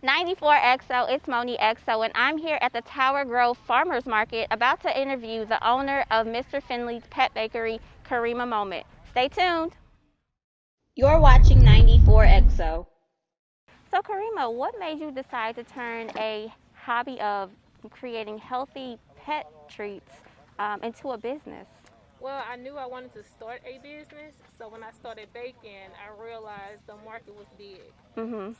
94XO, it's Moni XO, and I'm here at the Tower Grove Farmers Market about to interview the owner of Mister Finley Pet Bakery, Kareemah Moment. Stay tuned. You're watching 94XO. So Kareemah, what made you decide to turn a hobby of creating healthy pet treats into a business? Well, I knew I wanted to start a business, so when I started baking, I realized the market was big.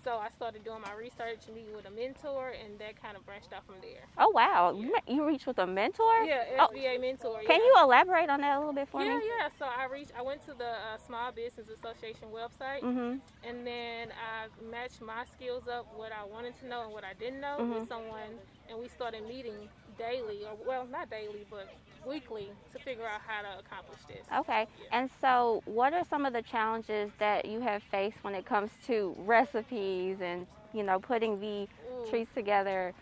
So I started doing my research, meeting with a mentor, and that kind of branched out from there. Oh wow, you reached with a mentor? Yeah, SBA mentor. Can you elaborate on that a little bit for me? Yeah. So I went to the Small Business Association website, and then I matched my skills up, what I wanted to know and what I didn't know, with someone, and we started meeting daily, or well, not daily, but weekly, to figure out how to accomplish this. Okay, and so what are some of the challenges that you have faced when it comes to recipes and, you know, putting the treats together?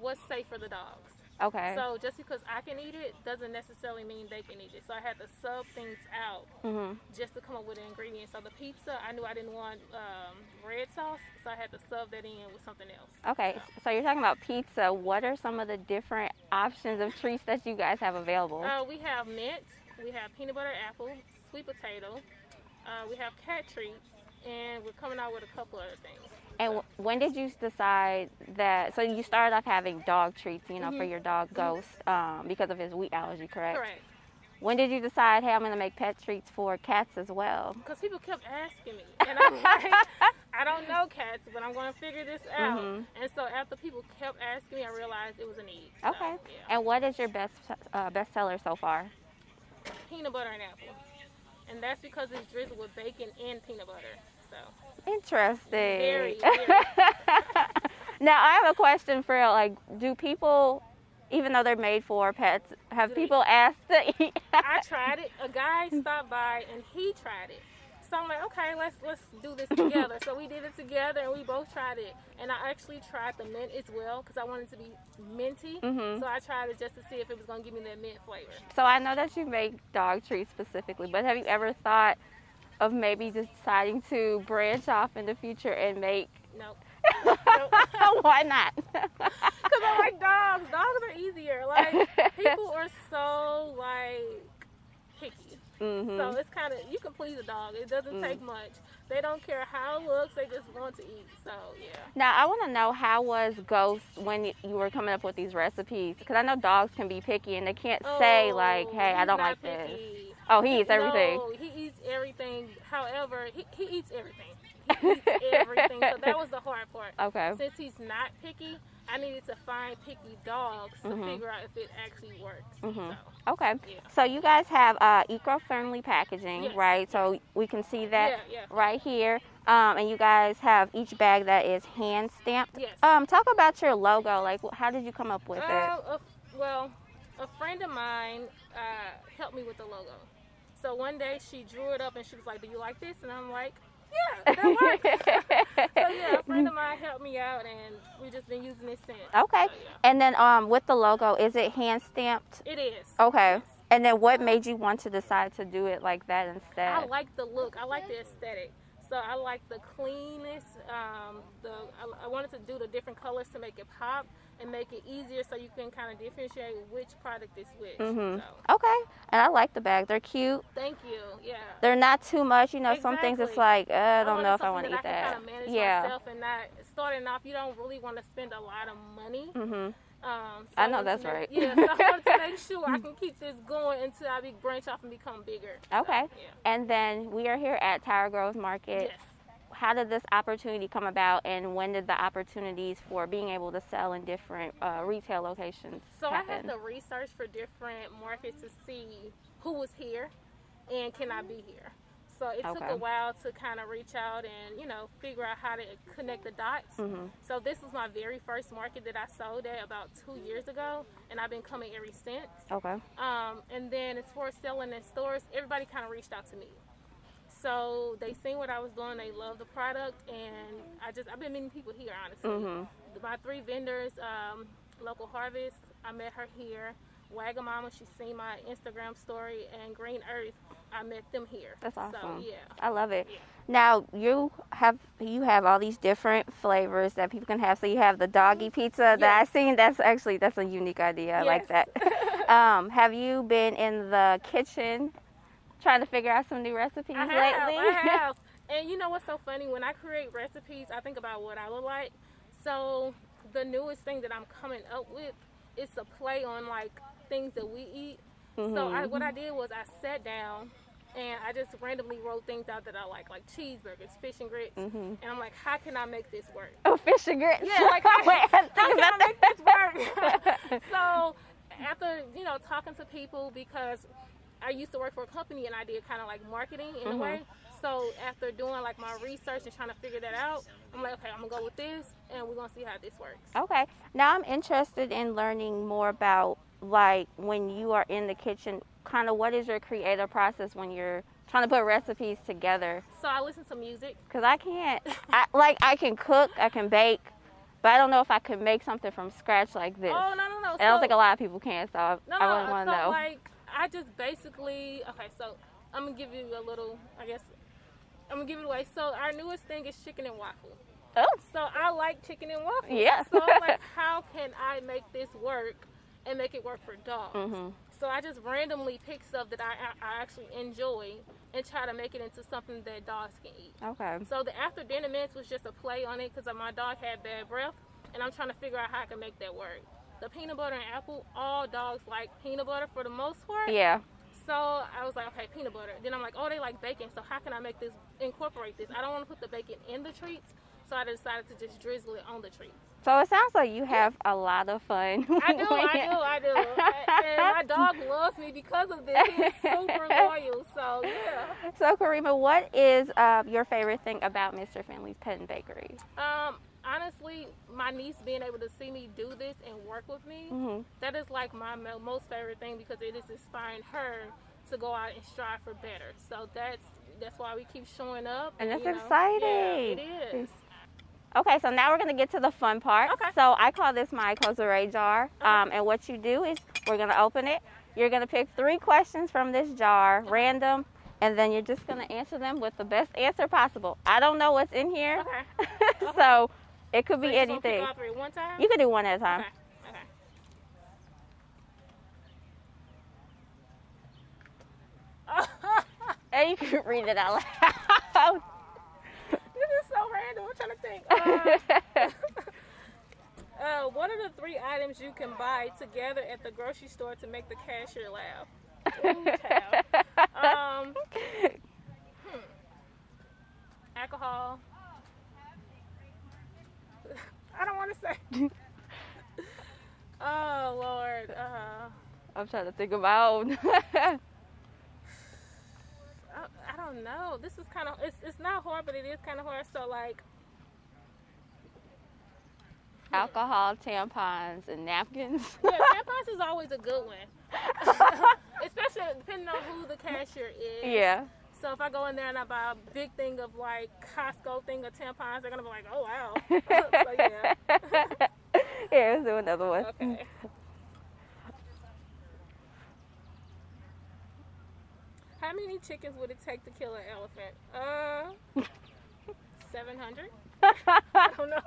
What's safe for the dogs? Okay. So just because I can eat it doesn't necessarily mean they can eat it. So I had to sub things out just to come up with the ingredients. So the pizza, I knew I didn't want red sauce, so I had to sub that in with something else. Okay, so you're talking about pizza. What are some of the different options of treats that you guys have available? We have mint, we have peanut butter apple, sweet potato, we have cat treats, and we're coming out with a couple other things. And when did you decide that, so you started off having dog treats, you know, for your dog Ghost, because of his wheat allergy, correct? Correct. When did you decide, hey, I'm going to make pet treats for cats as well? Because people kept asking me, and I'm like, I don't know cats, but I'm going to figure this out. And so after people kept asking me, I realized it was a need. So, Okay. And what is your best seller so far? Peanut butter and apple. And that's because it's drizzled with bacon and peanut butter. So interesting. Very. Now, I have a question for you. Like, do people, even though they're made for pets, have people asked to eat? I tried it. A guy stopped by and he tried it. So I'm like, okay, let's do this together. So we did it together and we both tried it. And I actually tried the mint as well because I wanted it to be minty. So I tried it just to see if it was going to give me that mint flavor. So I know that you make dog treats specifically, but have you ever thought of maybe deciding to branch off in the future and make? Nope. Why not? Because I like dogs. Dogs are easier. Like, people are so, like, picky. So it's kind of, you can please a dog. It doesn't take much. They don't care how it looks. They just want to eat. So, yeah. Now, I want to know, how was Ghost when you were coming up with these recipes? Because I know dogs can be picky and they can't say, like, hey, I don't like this. Oh, he eats everything. No, he eats everything. However, he eats everything. He eats everything. So that was the hard part. Okay. Since he's not picky, I needed to find picky dogs to figure out if it actually works. So, okay. So you guys have eco-friendly packaging, right? So we can see that right here. And you guys have each bag that is hand stamped. Yes. Talk about your logo. Like, how did you come up with it? Well, a friend of mine helped me with the logo. So one day she drew it up and she was like, "Do you like this?" And I'm like, "Yeah, that works." So yeah, a friend of mine helped me out, and we've just been using it since. Okay. So, yeah. And then with the logo, is it hand stamped? It is. Okay. Yes. And then what made you want to decide to do it like that instead? I like the look. I like the aesthetic. So I like the cleanness. I wanted to do the different colors to make it pop and make it easier so you can kind of differentiate which product is which. So. Okay. And I like the bags. They're cute. Thank you. Yeah. They're not too much. You know, Exactly. some things it's like, I don't know if I want to eat that. I can kind of manage myself and not, starting off, you don't really want to spend a lot of money. So I know that's right. Yeah, so I wanted to make sure I can keep this going until I branch off and become bigger. Okay. So, yeah. And then we are here at Tower Grove Market. Yes. How did this opportunity come about, and when did the opportunities for being able to sell in different retail locations happen? I had to research for different markets to see who was here and can I be here. So it took a while to kind of reach out and, you know, figure out how to connect the dots. So this was my very first market that I sold at about 2 years ago, and I've been coming ever since. Okay. And then as far as selling in stores, everybody kind of reached out to me. So they seen what I was doing, they loved the product, and I've been meeting people here, honestly. My 3 vendors, Local Harvest, I met her here. Wagamama, she's seen my Instagram story, and Green Earth, I met them here. That's awesome. So, yeah. I love it. Yeah. Now, you have all these different flavors that people can have. So you have the Doggy Pizza that I've seen. That's a unique idea. I like that. Have you been in the kitchen trying to figure out some new recipes lately? I have. And you know what's so funny? When I create recipes, I think about what I would like. So the newest thing that I'm coming up with is a play on like things that we eat. So what I did was I sat down and I just randomly wrote things out that I like cheeseburgers, fish and grits. And I'm like, how can I make this work? Oh, fish and grits. Yeah, like how can I make this work? So after, you know, talking to people, because I used to work for a company and I did kind of like marketing in a way. So after doing like my research and trying to figure that out, I'm like, okay, I'm gonna go with this and we're gonna see how this works. Okay. Now I'm interested in learning more about like when you are in the kitchen, kind of what is your creative process when you're trying to put recipes together? So I listen to music. Because I can't, I can cook, I can bake, but I don't know if I could make something from scratch like this. Oh, no. I don't think a lot of people can, so I wouldn't want to know. Like, I just basically, okay, so I'm going to give you a little, I guess, I'm going to give it away. So our newest thing is chicken and waffle. Oh. So I like chicken and waffle. Yeah. So I'm like, how can I make this work and make it work for dogs? So I just randomly pick stuff that I actually enjoy and try to make it into something that dogs can eat. Okay. So the after dinner mints was just a play on it because my dog had bad breath, and I'm trying to figure out how I can make that work. The peanut butter and apple, all dogs like peanut butter for the most part. Yeah. So I was like, okay, peanut butter. Then I'm like, oh, they like bacon, so how can I make this, incorporate this? I don't want to put the bacon in the treats, so I decided to just drizzle it on the treats. So it sounds like you have a lot of fun. I do. And my dog loves me because of this. He's super loyal, so yeah. So Kareemah, what is your favorite thing about Mister Finley's Pet Bakery? Honestly, my niece being able to see me do this and work with me, that is like my most favorite thing because it is inspiring her to go out and strive for better. So that's why we keep showing up. And that's exciting. Yeah, it is. Okay, so now we're going to get to the fun part. Okay. So I call this my Cosere jar. And what you do is we're going to open it. You're going to pick 3 questions from this jar, random, and then you're just going to answer them with the best answer possible. I don't know what's in here. Okay. So it could be so anything. Pick all 3 one time? You can do one at a time. Okay. And you can read it out loud. This is so random. I'm trying to think. What are the 3 items you can buy together at the grocery store to make the cashier laugh? Ooh, child. Alcohol. I don't want to say. Oh, Lord. I'm trying to think about. I don't know. This is kind of, it's not hard, but it is kind of hard. So, like, alcohol, tampons, and napkins. Yeah, tampons is always a good one. Especially depending on who the cashier is. Yeah. So if I go in there and I buy a big thing of like Costco thing of tampons, they're going to be like, oh, wow. So, yeah. Here, let's do another one. Okay. How many chickens would it take to kill an elephant? 700? I don't know.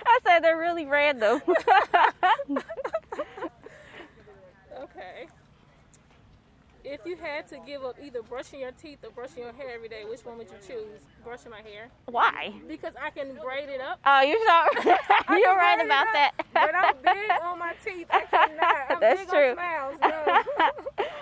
I said they're really random. Okay. If you had to give up either brushing your teeth or brushing your hair every day, which one would you choose? Brushing my hair. Why? Because I can braid it up. Oh, you sure? You're right about that. But I'm big on my teeth. I cannot. I'm That's big true. on smiles. No.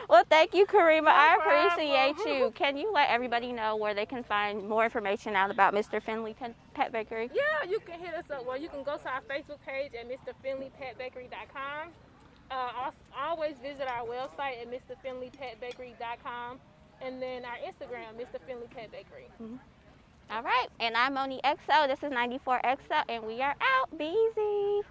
Well, thank you, Kareemah. No I problem. appreciate you. Can you let everybody know where they can find more information out about Mister Finley Pet Bakery? Yeah, you can hit us up. Well, you can go to our Facebook page at MrFinleyPetBakery.com. Always visit our website at MrFinleyPetBakery.com. And then our Instagram, Mister Finley Pet Bakery. All right. And I'm Moni XO. This is 94XO, and we are out. Be easy.